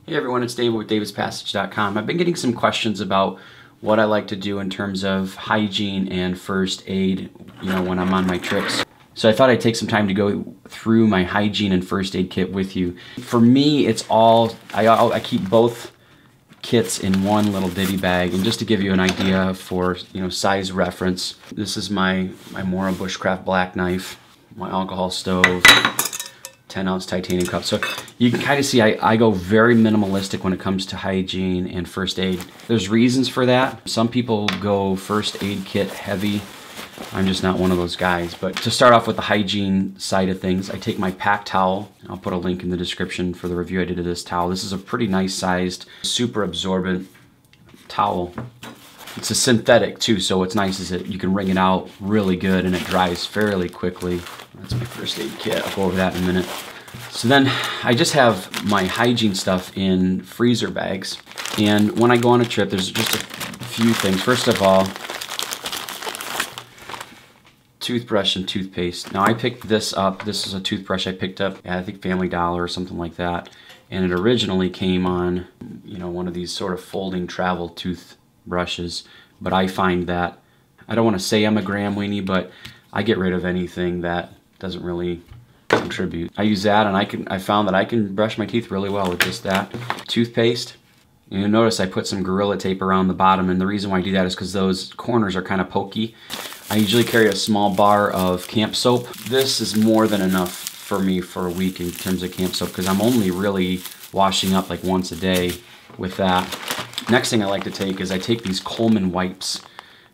Hey everyone, it's David with davidspassage.com. I've been getting some questions about what I like to do in terms of hygiene and first aid, when I'm on my trips. So I thought I'd take some time to go through my hygiene and first aid kit with you. For me, it's all, I keep both kits in one little ditty bag. And just to give you an idea for, size reference, this is my Mora Bushcraft black knife, my alcohol stove, 10-ounce titanium cup. So you can kind of see I go very minimalistic when it comes to hygiene and first aid. There's reasons for that. Some people go first aid kit heavy. I'm just not one of those guys. But to start off with the hygiene side of things, I take my pack towel. I'll put a link in the description for the review I did of this towel. This is a pretty nice sized, super absorbent towel. It's a synthetic too, so what's nice is that you can wring it out really good and it dries fairly quickly. That's my first aid kit. I'll go over that in a minute. So then I just have my hygiene stuff in freezer bags. And when I go on a trip, there's just a few things. First of all, toothbrush and toothpaste. Now I picked this up. This is a toothbrush I picked up at, I think, Family Dollar or something like that. And it originally came on, one of these sort of folding travel toothbrushes. But I find that, I don't want to say I'm a gram weenie, but I get rid of anything that doesn't really contribute. I use that, and I found that I can brush my teeth really well with just that. Toothpaste. You'll notice I put some Gorilla Tape around the bottom, and the reason why I do that is because those corners are kind of pokey. I usually carry a small bar of camp soap. This is more than enough for me for a week in terms of camp soap, because I'm only really washing up like once a day with that. Next thing I like to take is I take these Coleman wipes,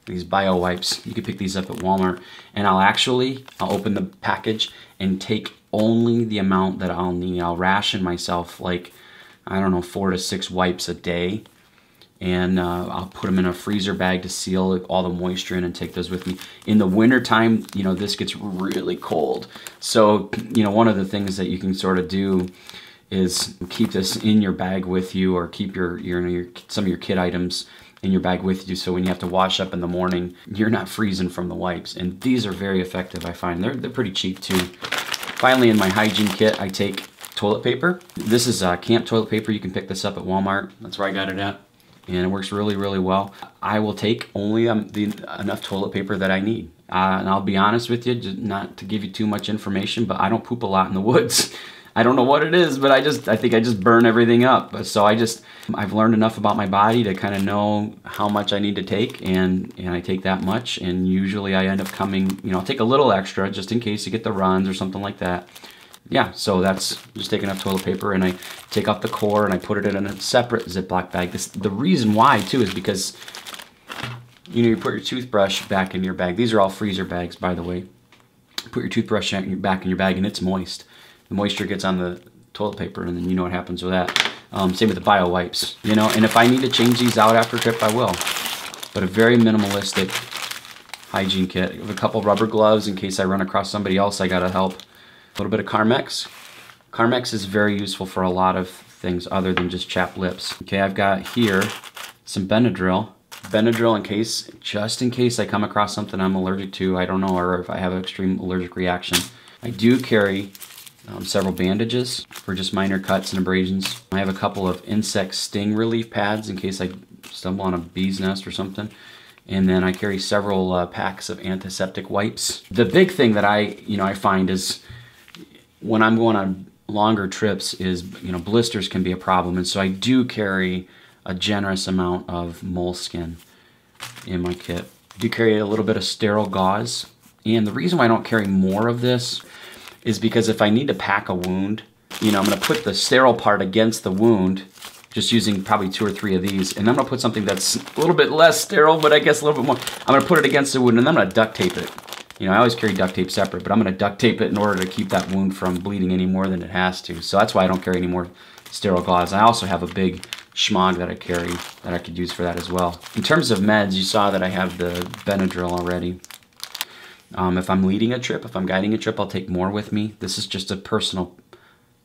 these bio wipes. You can pick these up at Walmart, and I'll open the package and take only the amount that I'll need. I'll ration myself like, I don't know, 4 to 6 wipes a day, and I'll put them in a freezer bag to seal all the moisture in and take those with me. In the winter time, this gets really cold. So, one of the things that you can sort of do is keep this in your bag with you, or keep some of your kit items in your bag with you, so when you have to wash up in the morning, you're not freezing from the wipes. And these are very effective, I find. They're pretty cheap too. Finally, in my hygiene kit, I take toilet paper. This is camp toilet paper. You can pick this up at Walmart. That's where I got it at. And it works really, really well. I will take only enough toilet paper that I need. And I'll be honest with you, just not to give you too much information, but I don't poop a lot in the woods. I don't know what it is, but I think I just burn everything up. So I've learned enough about my body to kind of know how much I need to take, and I take that much, and usually I end up coming, I'll take a little extra just in case you get the runs or something like that. Yeah, so that's just taking enough toilet paper, and I take off the core and I put it in a separate Ziploc bag. The reason why too is because, you put your toothbrush back in your bag. These are all freezer bags, by the way. Put your toothbrush back in your bag and it's moist. The moisture gets on the toilet paper, and then you know what happens with that. Same with the bio wipes, and if I need to change these out after a trip, I will. But a very minimalistic hygiene kit. With a couple rubber gloves in case I run across somebody else I gotta help. A little bit of Carmex. Carmex is very useful for a lot of things other than just chapped lips. Okay, I've got here some Benadryl. Benadryl just in case I come across something I'm allergic to, I don't know, or if I have an extreme allergic reaction. I do carry several bandages for just minor cuts and abrasions. I have a couple of insect sting relief pads in case I stumble on a bee's nest or something. And then I carry several packs of antiseptic wipes. The big thing that I find is when I'm going on longer trips is, blisters can be a problem. And so I do carry a generous amount of moleskin in my kit. I do carry a little bit of sterile gauze. And the reason why I don't carry more of this is because if I need to pack a wound, I'm gonna put the sterile part against the wound, just using probably 2 or 3 of these, and I'm gonna put something that's a little bit less sterile, but I guess a little bit more. I'm gonna put it against the wound, and then I'm gonna duct tape it. I always carry duct tape separate, but I'm gonna duct tape it in order to keep that wound from bleeding any more than it has to. So that's why I don't carry any more sterile gauze. I also have a big schmog that I carry that I could use for that as well. In terms of meds, you saw that I have the Benadryl already. If I'm leading a trip, if I'm guiding a trip, I'll take more with me. This is just a personal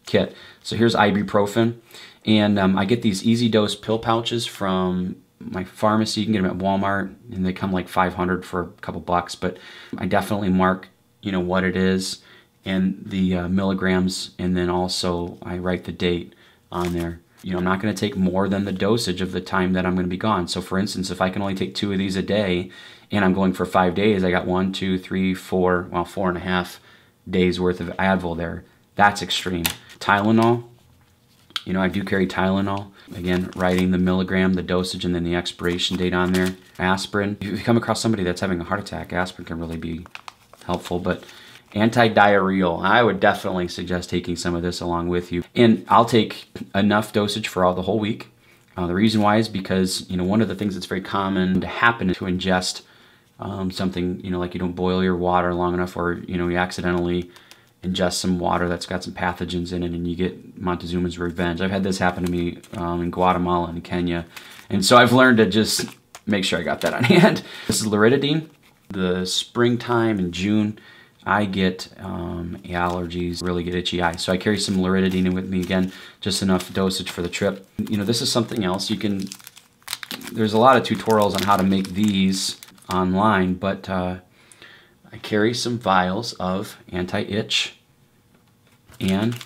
kit. So here's ibuprofen, and I get these easy dose pill pouches from my pharmacy. You can get them at Walmart, and they come like 500 for a couple bucks, but I definitely mark, what it is and the milligrams, and then also I write the date on there. You know, I'm not going to take more than the dosage of the time that I'm going to be gone. So for instance, if I can only take 2 of these a day and I'm going for 5 days, I got 1, 2, 3, 4, well, 4.5 days worth of Advil there. That's extreme. Tylenol, you know, I do carry Tylenol. Again, writing the milligram, the dosage, and then the expiration date on there. Aspirin. If you come across somebody that's having a heart attack, aspirin can really be helpful. But anti-diarrheal, I would definitely suggest taking some of this along with you. And I'll take enough dosage for all the whole week. The reason why is because, you know, one of the things that's very common to happen is to ingest something, you know, like you don't boil your water long enough, or, you know, you accidentally ingest some water that's got some pathogens in it and you get Montezuma's revenge. I've had this happen to me in Guatemala and Kenya. And so I've learned to just make sure I got that on hand. This is Loratadine. The springtime in June, I get allergies, really get itchy eyes. So I carry some Loratadine with me, again, just enough dosage for the trip. You know, this is something else. You can, there's a lot of tutorials on how to make these online, but I carry some vials of anti-itch and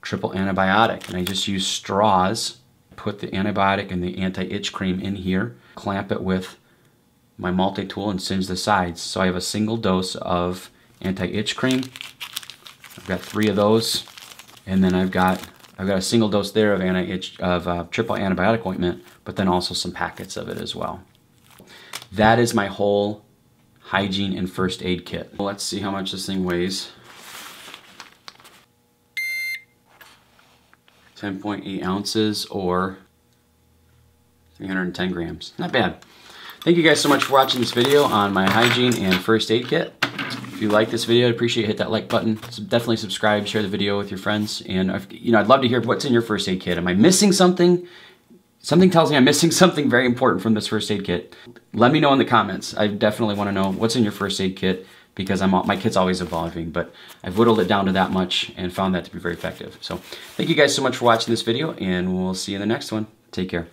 triple antibiotic. And I just use straws, put the antibiotic and the anti-itch cream in here, clamp it with my multi-tool and singe the sides. So I have a single dose of anti-itch cream. I've got 3 of those. And then I've got a single dose there of anti-itch, of triple antibiotic ointment, but then also some packets of it as well. That is my whole hygiene and first aid kit. Well, let's see how much this thing weighs. 10.8 ounces or 310 grams. Not bad. Thank you guys so much for watching this video on my hygiene and first aid kit. If you like this video, I'd appreciate it. Hit that like button. Definitely subscribe, share the video with your friends. And you know, I'd love to hear what's in your first aid kit. Am I missing something? Something tells me I'm missing something very important from this first aid kit. Let me know in the comments. I definitely want to know what's in your first aid kit, because my kit's always evolving, but I've whittled it down to that much and found that to be very effective. So thank you guys so much for watching this video, and we'll see you in the next one. Take care.